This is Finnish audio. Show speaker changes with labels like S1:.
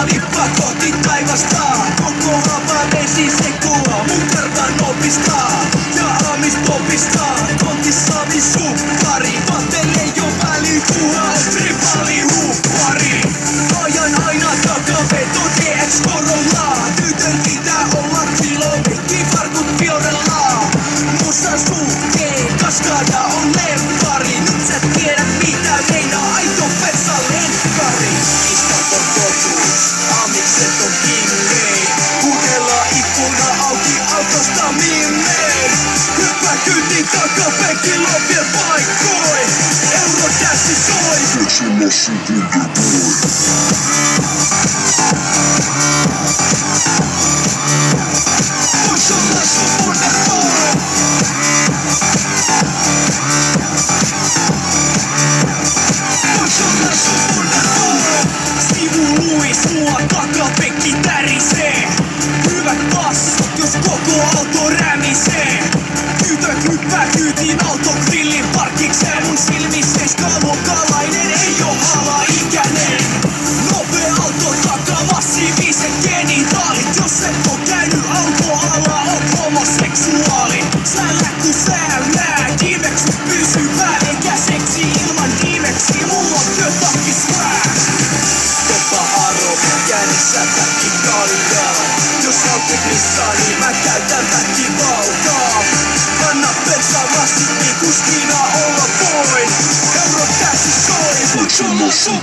S1: lippaa kohti taivasta. Koko vesi sekoaa, mun kartan opistaa. Ja aamistopistaa, kontissa sukkari. Vaattelee jo välikuha, rivaali huppari. Ajan aina takaveto DX Corolla. Tytön pitää olla kilometri, farkut Fiorella. Musta suhteen, kaskada on lempari. Nyt sä tiedät mitä meinaa, aito persa lenkkari. Istanbul totuus, amikset on kingei. Kuunnella ikkuna auki autosta mimmei. Hyppää kyytiin takapenkki lopien paikkoi. Eurodassi soi.
S2: Seksimässä Thunderboy.
S1: Vois olla sun Thunderboy. Vois olla sun Thunderboy. Sivu luis, mua takapenkki tärisee. Hyvät passot, jos koko auto rämisee. Tytöt hyppää kyytiin autogrillin parkikseen. Mun silmis seiskaluokkalainen ei oo alaikäinen. Nopea auto takaa massiiviset genitaalit. Jos et oo käynyt autoalla, oot homoseksuaali. Sä lähku säynää, diimeksi pysyvää. Eikä seksi ilman diimeksi, mulla on kötakisvää. Topa aro, käynnissä väkikaljaa. Jos autogrissa, niin mä käytän väkivaltaa. Anna persaa vasti, niin kuskina olla voin. Eurodassi soi, voiks olla sun